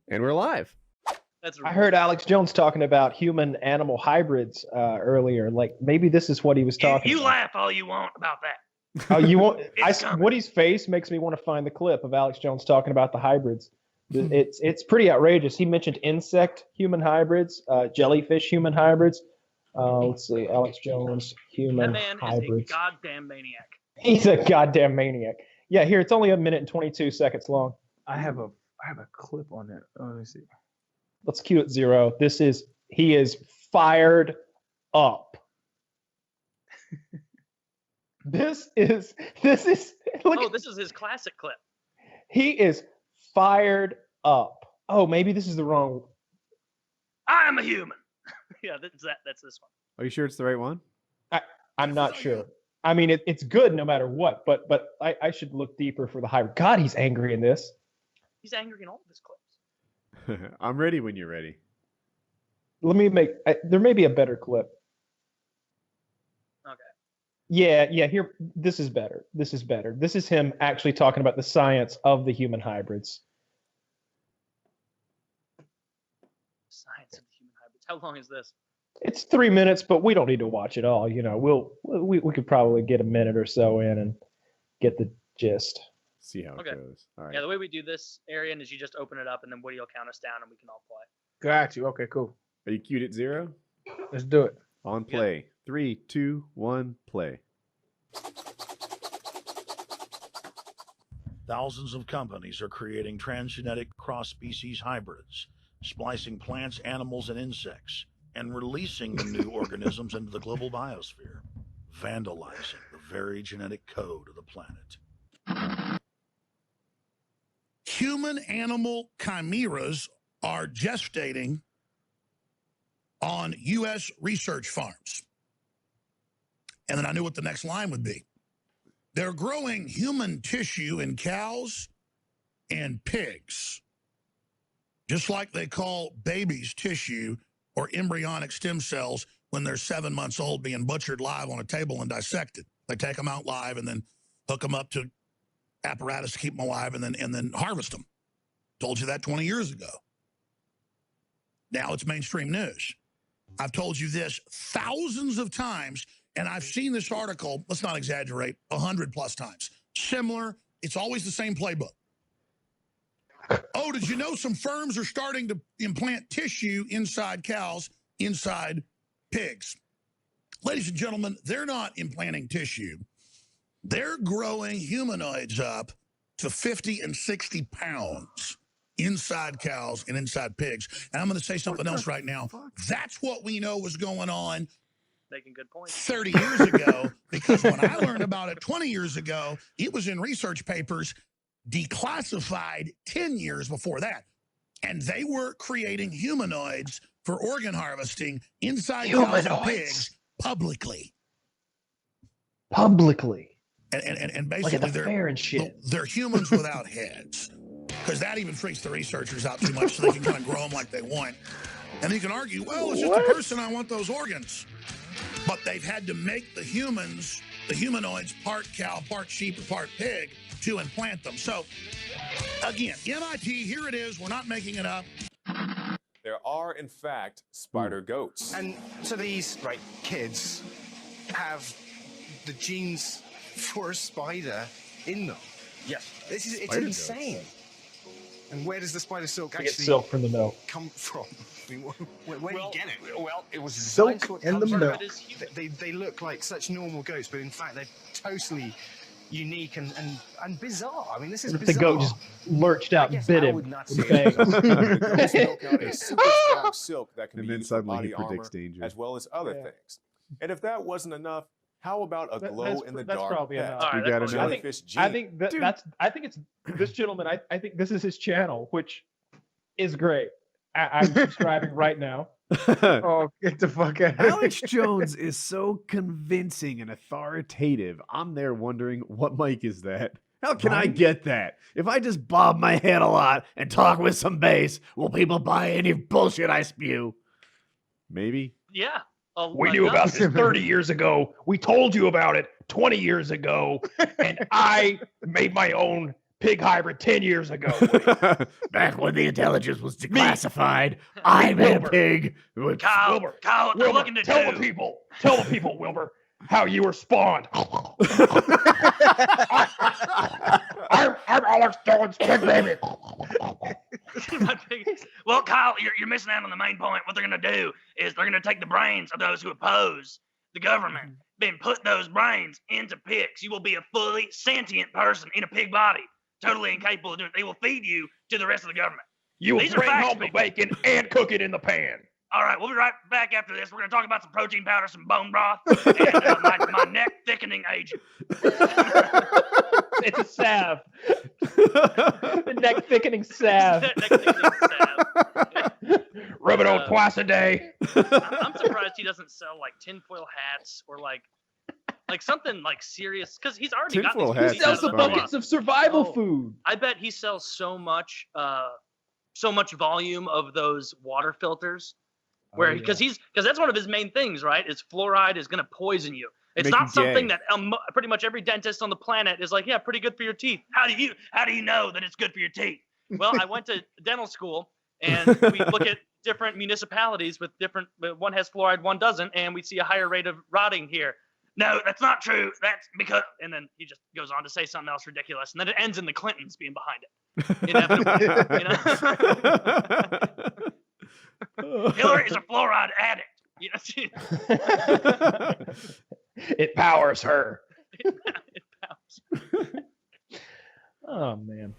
And we're live. I heard Alex Jones talking about human-animal hybrids earlier. Like maybe this is what he was talking You about. laugh all you want about that. Oh, you want? Coming. Woody's face makes me want to find the clip of Alex Jones talking about the hybrids. It's pretty outrageous. He mentioned insect human hybrids, jellyfish human hybrids. Let's see, Alex Jones human That man hybrids. is a goddamn maniac. He's a goddamn maniac. Yeah, here it's only 1 minute and 22 seconds long. I have a clip on that. Oh, let me see. Let's cue it 0. He is fired up. This is look. Oh, this is his classic clip. He is fired up. Oh, maybe this is the wrong. I am a human. Yeah, that's this one. Are you sure it's the right one? I'm not sure. I mean, it's good no matter what, but I should look deeper for the hybrid. God, he's angry in this. He's angry in all of his clips. I'm ready when you're ready. Let me make. There may be a better clip. Okay. Yeah. Here, this is better. This is him actually talking about the science of the human hybrids. Science of the human hybrids. How long is this? It's 3 minutes, but we don't need to watch it all. You know, we could probably get a minute or so in and get the gist. See how it goes. All right. Yeah, the way we do this, Arian, is you just open it up and then Woody will count us down and we can all play. Got you. Okay, cool. Are you queued at 0? Let's do it. On play. 3, 2, 1, play. Thousands of companies are creating transgenic cross-species hybrids, splicing plants, animals, and insects, and releasing the new organisms into the global biosphere, vandalizing the very genetic code of the planet. Human-animal chimeras are gestating on U.S. research farms. And then I knew what the next line would be. They're growing human tissue in cows and pigs, just like they call babies tissue or embryonic stem cells when they're 7 months old being butchered live on a table and dissected. They take them out live and then hook them up to apparatus to keep them alive and then harvest them. Told you that 20 years ago. Now it's mainstream news. I've told you this thousands of times, and I've seen this article, let's not exaggerate, 100+ times. Similar, it's always the same playbook. Oh, did you know some firms are starting to implant tissue inside cows, inside pigs? Ladies and gentlemen, they're not implanting tissue. They're growing humanoids up to 50 and 60 pounds inside cows and inside pigs. And I'm going to say something else right now. That's what we know was going on Making good points. 30 years ago, because when I learned about it 20 years ago, it was in research papers declassified 10 years before that. And they were creating humanoids for organ harvesting inside cows and pigs publicly. Publicly. And basically like at the fair and shit. They're humans without heads. Because that even freaks the researchers out too much, so they can kind of grow them like they want. And you can argue, well, it's just a person, I want those organs. But they've had to make the humanoids, part cow, part sheep, or part pig, to implant them. So, again, MIT, here it is. We're not making it up. There are, in fact, spider goats. And so these, kids have the genes for a spider in them. Yes. It's insane. And where does the spider silk Get actually silk from the milk. come from? I mean, where do you get it? Well, it was Silk in the milk. They look like such normal goats, but in fact they're totally unique and bizarre. I mean, this is The bizarre. goat just lurched out and bit I him. would not with say fangs. Goats milk out a super strong silk that can And be then used for suddenly he body armor predicts danger. as well as other things. And if that wasn't enough, how about a That's glow-in-the-dark probably pet? enough. All right, You got that's enough? probably- Jellyfish I gene. think I think it's this gentleman. I think this is his channel, which is great. I'm subscribing right now. Oh, get the fuck out of here. Alex Jones is so convincing and authoritative. I'm there wondering, what mic is that? How can I get that? If I just bob my head a lot and talk with some bass, will people buy any bullshit I spew? Maybe. Yeah. We knew about this 30 years ago. We told you about it 20 years ago, and I made my own pig hybrid 10 years ago. Back when the intelligence was declassified, I made a Wilbur. pig. With... Kyle, Wilbur, Kyle, what they're Wilbur, looking to tell do. the people, Wilbur, how you were spawned. I'm Alex Jones, pig baby. Well, Kyle, you're missing out on the main point. What they're going to do is they're going to take the brains of those who oppose the government, then put those brains into pigs. You will be a fully sentient person in a pig body, totally incapable of doing it. They will feed you to the rest of the government. You will These are bring facts, home the people. bacon and cook it in the pan. All right, we'll be right back after this. We're going to talk about some protein powder, some bone broth, and my neck thickening agent. It's a salve. The neck thickening salve. Neck thickening salve. Rub it on twice a day. I'm surprised he doesn't sell like tinfoil hats or like something like serious, because he's already got Tinfoil these hats He movies is sells out the of the funny. buckets of survival Oh. food. I bet he sells so much volume of those water filters, where because that's one of his main things, right? Is fluoride is going to poison you. It's Make not you something gay. that pretty much every dentist on the planet is like, yeah, pretty good for your teeth. How do you know that it's good for your teeth? Well, I went to dental school, and we look at different municipalities with different. One has fluoride, one doesn't, and we see a higher rate of rotting here. No, that's not true. That's because, and then he just goes on to say something else ridiculous, and then it ends in the Clintons being behind it. Inevitably, you know? Hillary is a fluoride addict. You know? It powers her. It powers. Oh man.